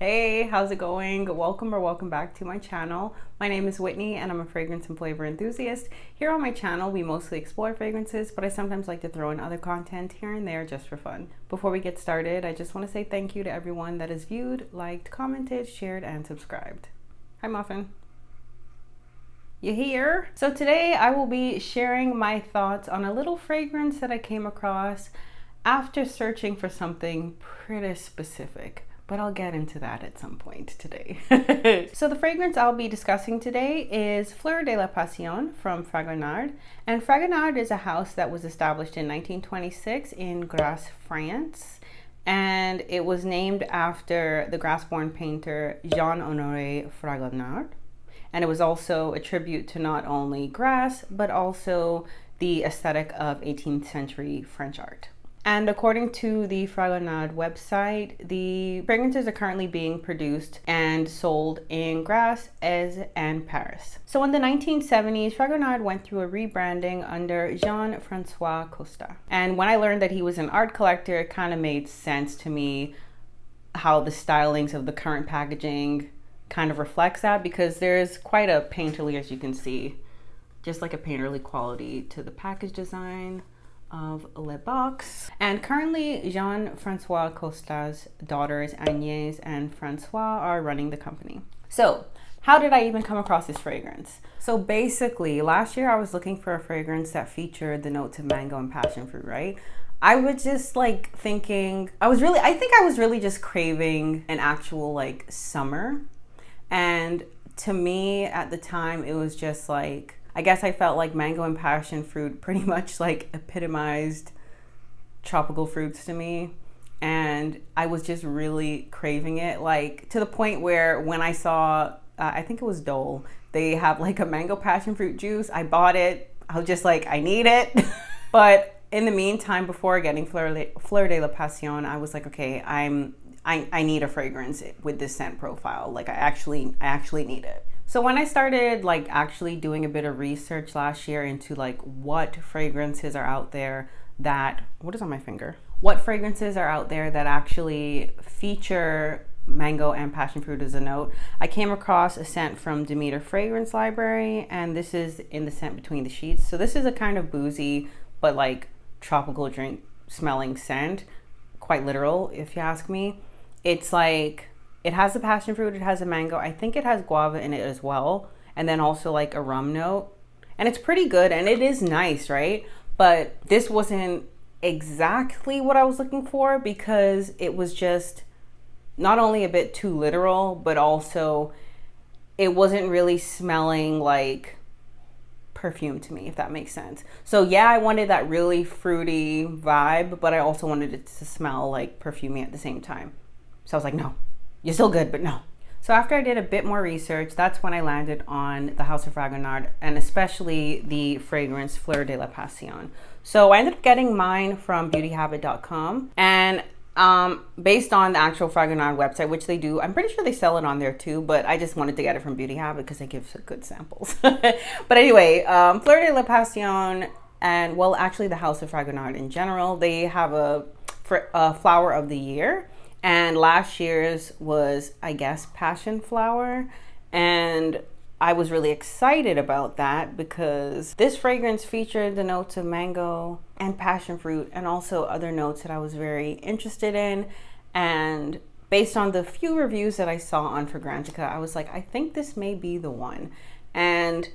Hey, how's it going? Welcome back to my channel. My name is Whitney and I'm a fragrance and flavor enthusiast. Here on my channel, we mostly explore fragrances, but I sometimes like to throw in other content here and there just for fun. Before we get started, I just want to say thank you to everyone that has viewed, liked, commented, shared, and subscribed. Hi, Muffin. You here? So today I will be sharing my thoughts on a little fragrance that I came across after searching for something pretty specific. But I'll get into that at some point today. So the fragrance I'll be discussing today is Fleur de la Passion from Fragonard. And Fragonard is a house that was established in 1926 in Grasse, France. And it was named after the Grasse-born painter Jean-Honoré Fragonard. And it was also a tribute to not only Grasse, but also the aesthetic of 18th century French art. And according to the Fragonard website, the fragrances are currently being produced and sold in Grasse, Aix, and Paris. So in the 1970s, Fragonard went through a rebranding under Jean-Francois Costa. And when I learned that he was an art collector, it kind of made sense to me how the stylings of the current packaging kind of reflects that, because there's quite a painterly, as you can see, just like a painterly quality to the package design of Le Box. And currently Jean-Francois Costa's daughters Agnès and Francois are running the company. So how did I even come across this fragrance? So basically last year I was looking for a fragrance that featured the notes of mango and passion fruit, right? I was just like thinking, I think I was really just craving an actual like summer. And to me at the time, it was just like, I guess I felt like mango and passion fruit pretty much like epitomized tropical fruits to me. And I was just really craving it, like to the point where when I saw, I think it was Dole, they have like a mango passion fruit juice. I bought it. I was just like, I need it. But in the meantime, before getting Fleur de la Passion, I was like, okay, I need a fragrance with this scent profile. Like I actually need it. So when I started like actually doing a bit of research last year into like what fragrances are out there that, what is on my finger? What fragrances are out there that actually feature mango and passion fruit as a note, I came across a scent from Demeter Fragrance Library, and this is in the scent Between the Sheets. So this is a kind of boozy, but like tropical drink smelling scent, quite literal if you ask me. It's like, it has the passion fruit, it has a mango. I think it has guava in it as well. And then also like a rum note. And it's pretty good and it is nice, right? But this wasn't exactly what I was looking for, because it was just not only a bit too literal, but also it wasn't really smelling like perfume to me, if that makes sense. So yeah, I wanted that really fruity vibe, but I also wanted it to smell like perfumey at the same time. So I was like, no, you're still good, but no. So after I did a bit more research, that's when I landed on the House of Fragonard, and especially the fragrance Fleur de la Passion. So I ended up getting mine from beautyhabit.com, and based on the actual Fragonard website, which they do, I'm pretty sure they sell it on there too, but I just wanted to get it from Beauty Habit because they give good samples. But anyway, Fleur de la Passion, and well, actually the House of Fragonard in general, they have a flower of the year. And last year's was, I guess, passion flower. And I was really excited about that because this fragrance featured the notes of mango and passion fruit and also other notes that I was very interested in. And based on the few reviews that I saw on Fragrantica, I was like, I think this may be the one. And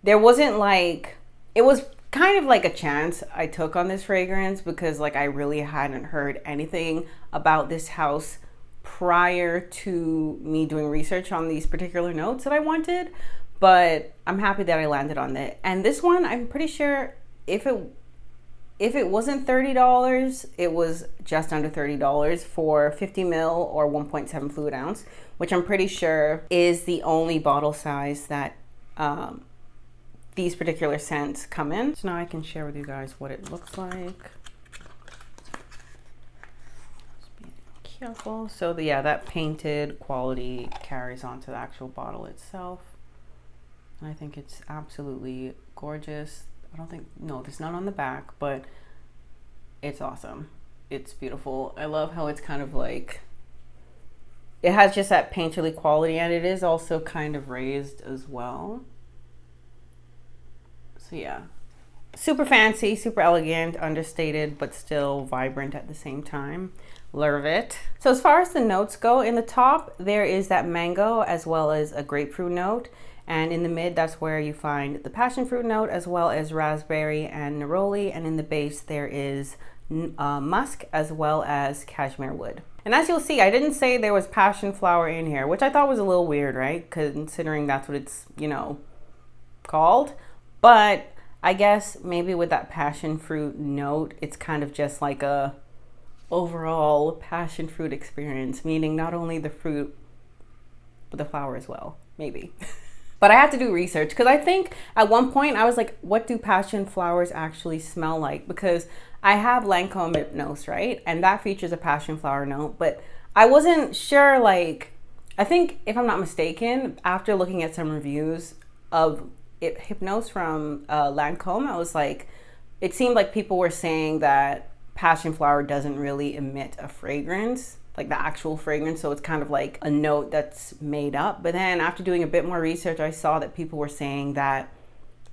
there wasn't like, it was kind of like a chance I took on this fragrance, because like I really hadn't heard anything about this house prior to me doing research on these particular notes that I wanted. But I'm happy that I landed on it. And this one, I'm pretty sure if it wasn't $30, it was just under $30 for 50 ml or 1.7 fluid ounce, which I'm pretty sure is the only bottle size that these particular scents come in. So now I can share with you guys what it looks like. Just be careful. So yeah, that painted quality carries on to the actual bottle itself. And I think it's absolutely gorgeous. I don't think, no, there's none on the back, but it's awesome. It's beautiful. I love how it's kind of like it has just that painterly quality, and it is also kind of raised as well. So yeah, super fancy, super elegant, understated, but still vibrant at the same time. Love it. So as far as the notes go, in the top, there is that mango as well as a grapefruit note. And in the mid, that's where you find the passion fruit note as well as raspberry and neroli. And in the base, there is musk as well as cashmere wood. And as you'll see, I didn't say there was passion flower in here, which I thought was a little weird, right? Considering that's what it's, you know, called. But I guess maybe with that passion fruit note, it's kind of just like a overall passion fruit experience, meaning not only the fruit, but the flower as well, maybe. But I had to do research because I think at one point I was like, what do passion flowers actually smell like? Because I have Lancome Hypnose, right? And that features a passion flower note, but I wasn't sure, like, I think if I'm not mistaken, after looking at some reviews of Hypnose from Lancome, I was like, it seemed like people were saying that passion flower doesn't really emit a fragrance, like the actual fragrance, so it's kind of like a note that's made up. But then after doing a bit more research, I saw that people were saying that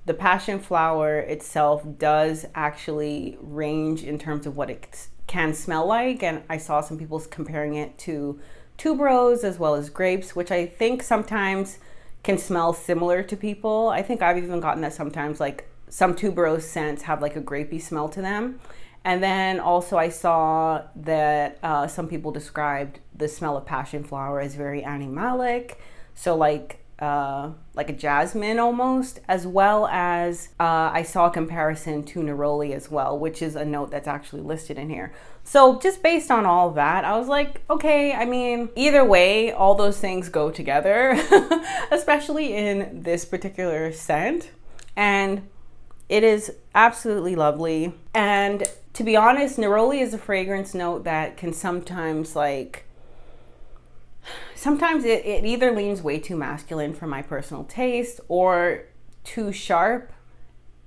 the passion flower itself does actually range in terms of what it can smell like, and I saw some people comparing it to tuberose as well as grapes, which I think sometimes can smell similar to people. I think I've even gotten that sometimes, like some tuberose scents have like a grapey smell to them. And then also I saw that some people described the smell of passion flower as very animalic, so like a jasmine almost, as well as I saw a comparison to neroli as well, which is a note that's actually listed in here. So just based on all that, I was like, okay, I mean, either way, all those things go together, especially in this particular scent. And it is absolutely lovely. And to be honest, neroli is a fragrance note that can sometimes it either leans way too masculine for my personal taste or too sharp.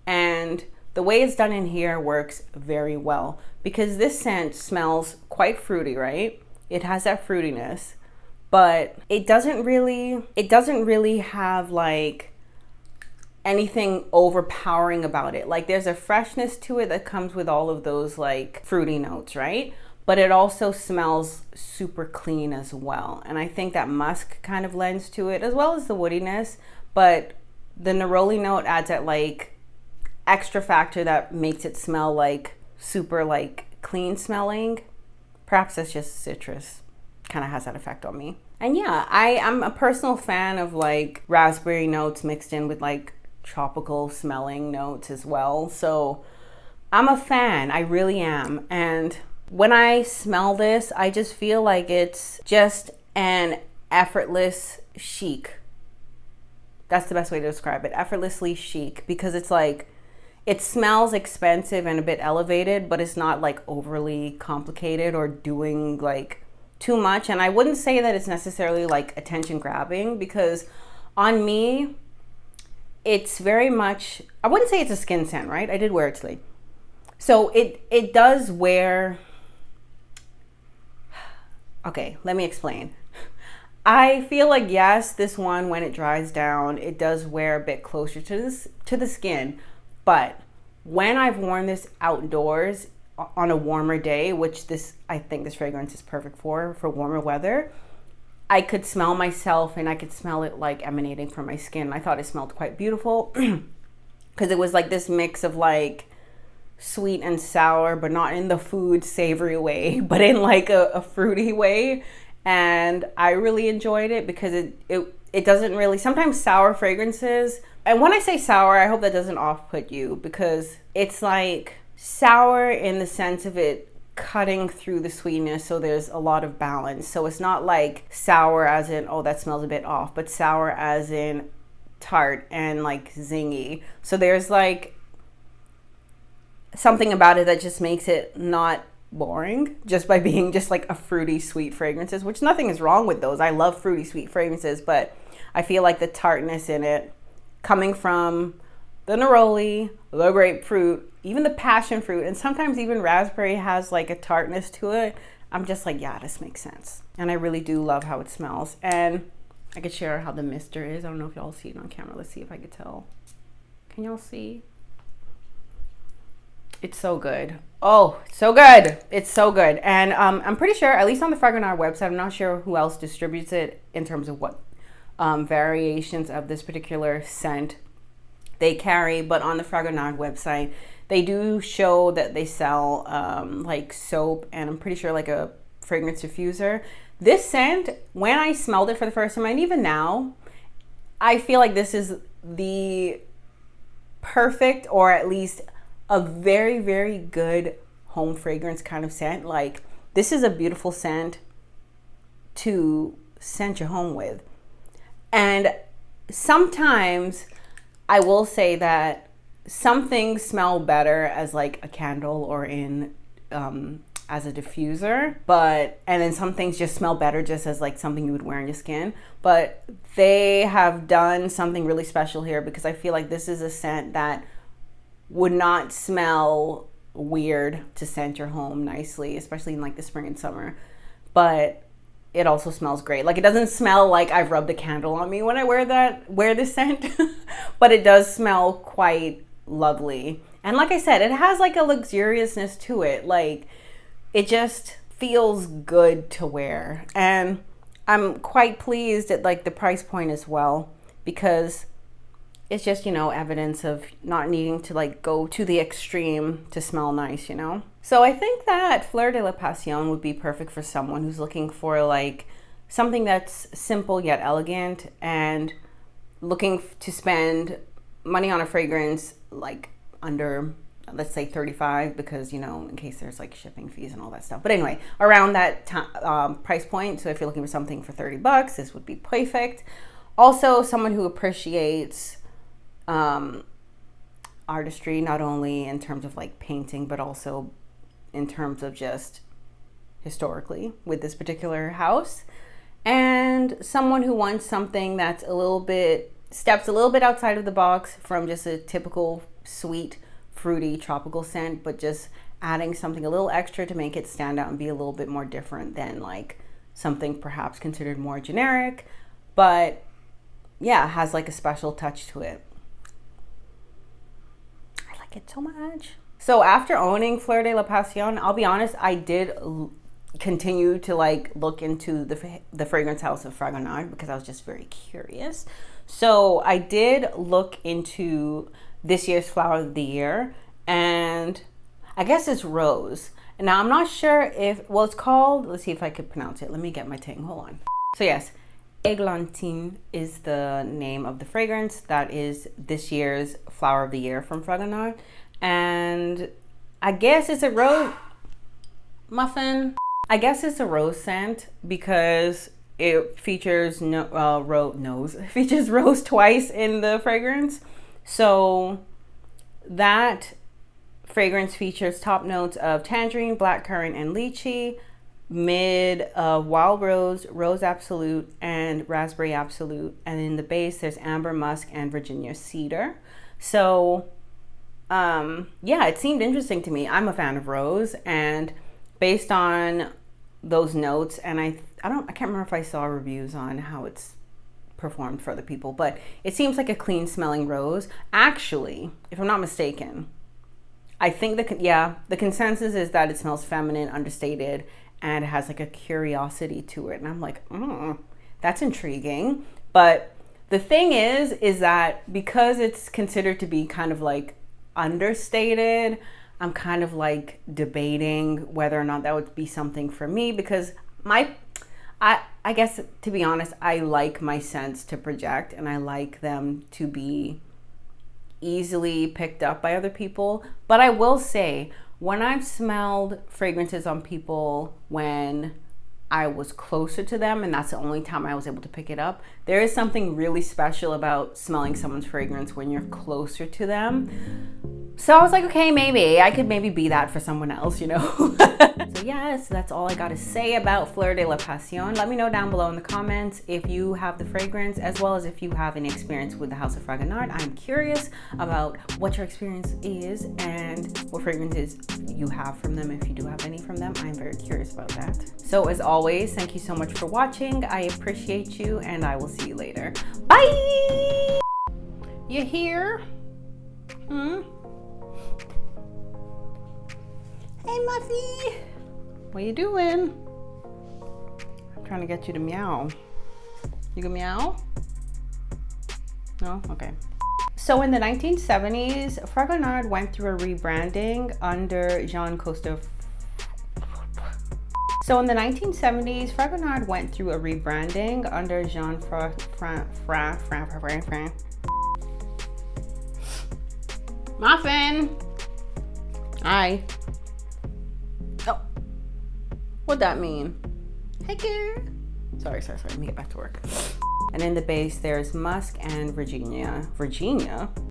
And the way it's done in here works very well because this scent smells quite fruity, right? It has that fruitiness, but it doesn't really have like anything overpowering about it. Like there's a freshness to it that comes with all of those like fruity notes, right? But it also smells super clean as well. And I think that musk kind of lends to it as well as the woodiness, but the neroli note adds that like extra factor that makes it smell like super like clean smelling. Perhaps that's just citrus kind of has that effect on me. And yeah, I'm a personal fan of like raspberry notes mixed in with like tropical smelling notes as well. So I'm a fan, I really am. And when I smell this, I just feel like it's just an effortless chic. That's the best way to describe it, effortlessly chic, because it's like, it smells expensive and a bit elevated, but it's not like overly complicated or doing like too much. And I wouldn't say that it's necessarily like attention grabbing, because on me, it's very much, I wouldn't say it's a skin scent, right? I did wear it today. So it does wear, okay, let me explain. I feel like, yes, this one, when it dries down, it does wear a bit closer to the skin. But when I've worn this outdoors on a warmer day, which I think this fragrance is perfect for warmer weather, I could smell myself and I could smell it like emanating from my skin. I thought it smelled quite beautiful because it was like this mix of like sweet and sour, but not in the food savory way, but in like a fruity way. And I really enjoyed it because it doesn't really, sometimes sour fragrances, and when I say sour, I hope that doesn't off-put you, because it's like sour in the sense of it cutting through the sweetness, so there's a lot of balance. So it's not like sour as in, oh, that smells a bit off, but sour as in tart and like zingy. So there's like something about it that just makes it not boring just by being just like a fruity sweet fragrances, which nothing is wrong with those. I love fruity sweet fragrances, but I feel like the tartness in it coming from the neroli, the grapefruit, even the passion fruit, and sometimes even raspberry has like a tartness to it. I'm just like, yeah, this makes sense. And I really do love how it smells. And I could share how the mister is. I don't know if y'all see it on camera. Let's see if I could tell. Can y'all see? It's so good. Oh, so good. It's so good. And I'm pretty sure, at least on the Fragonard website, I'm not sure who else distributes it in terms of what variations of this particular scent they carry. But on the Fragonard website, they do show that they sell like soap, and I'm pretty sure like a fragrance diffuser. This scent, when I smelled it for the first time, and even now, I feel like this is the perfect, or at least a very, very good home fragrance kind of scent. Like, this is a beautiful scent to scent your home with. And sometimes I will say that some things smell better as like a candle or in as a diffuser, and then some things just smell better just as like something you would wear on your skin. But they have done something really special here, because I feel like this is a scent that would not smell weird to scent your home nicely, especially in like the spring and summer. But it also smells great. Like, it doesn't smell like I've rubbed a candle on me when I wear this scent, but it does smell quite lovely. And like I said, it has like a luxuriousness to it. Like, it just feels good to wear. And I'm quite pleased at like the price point as well, because it's just, you know, evidence of not needing to like go to the extreme to smell nice, you know? So I think that Fleur de la Passion would be perfect for someone who's looking for like something that's simple yet elegant, and looking to spend money on a fragrance like under, let's say 35, because, you know, in case there's like shipping fees and all that stuff. But anyway, around that price point. So if you're looking for something for $30, this would be perfect. Also, someone who appreciates artistry, not only in terms of like painting, but also in terms of just historically with this particular house. And someone who wants something that's steps a little bit outside of the box from just a typical sweet, fruity, tropical scent, but just adding something a little extra to make it stand out and be a little bit more different than like something perhaps considered more generic, but yeah, has like a special touch to it. I like it so much. So after owning Fleur de la Passion, I'll be honest, I did continue to like look into the fragrance house of Fragonard, because I was just very curious. So I did look into this year's flower of the year, and I guess it's rose. And now I'm not sure if, well, it's called, let's see if I could pronounce it. Let me get my thing, hold on. So yes, Églantine is the name of the fragrance. That is this year's flower of the year from Fragonard. And I guess it's a rose muffin. I guess it's a rose scent because it features features rose twice in the fragrance. So that fragrance features top notes of tangerine, blackcurrant, and lychee, mid wild rose, rose absolute, and raspberry absolute. And in the base, there's amber musk and Virginia cedar. So yeah, it seemed interesting to me. I'm a fan of rose, and based on those notes, and I can't remember if I saw reviews on how it's performed for other people, but it seems like a clean smelling rose. Actually, if I'm not mistaken, I think the consensus is that it smells feminine, understated, and it has like a curiosity to it. And I'm like, that's intriguing. But the thing is that because it's considered to be kind of like understated, I'm kind of like debating whether or not that would be something for me, because I guess, to be honest, I like my scents to project, and I like them to be easily picked up by other people. But I will say, when I've smelled fragrances on people when I was closer to them, and that's the only time I was able to pick it up, there is something really special about smelling someone's fragrance when you're closer to them. So I was like, okay, maybe I could maybe be that for someone else, you know? So yes, that's all I got to say about Fleur de la Passion. Let me know down below in the comments if you have the fragrance, as well as if you have any experience with the House of Fragonard. I'm curious about what your experience is and what fragrances you have from them, if you do have any from them. I'm very curious about that. So as always, thank you so much for watching. I appreciate you, and I will see you later. Bye! You here? Hey, Muffy. What you doing? I'm trying to get you to meow. You can meow? No? Okay. So in the 1970s, Fragonard went through a rebranding under Jean Costa. So in the 1970s, Fragonard went through a rebranding under Jean Muffin. Hi. Oh, what'd that mean? Hey, girl. Sorry. Let me get back to work. And in the base, there's musk and Virginia.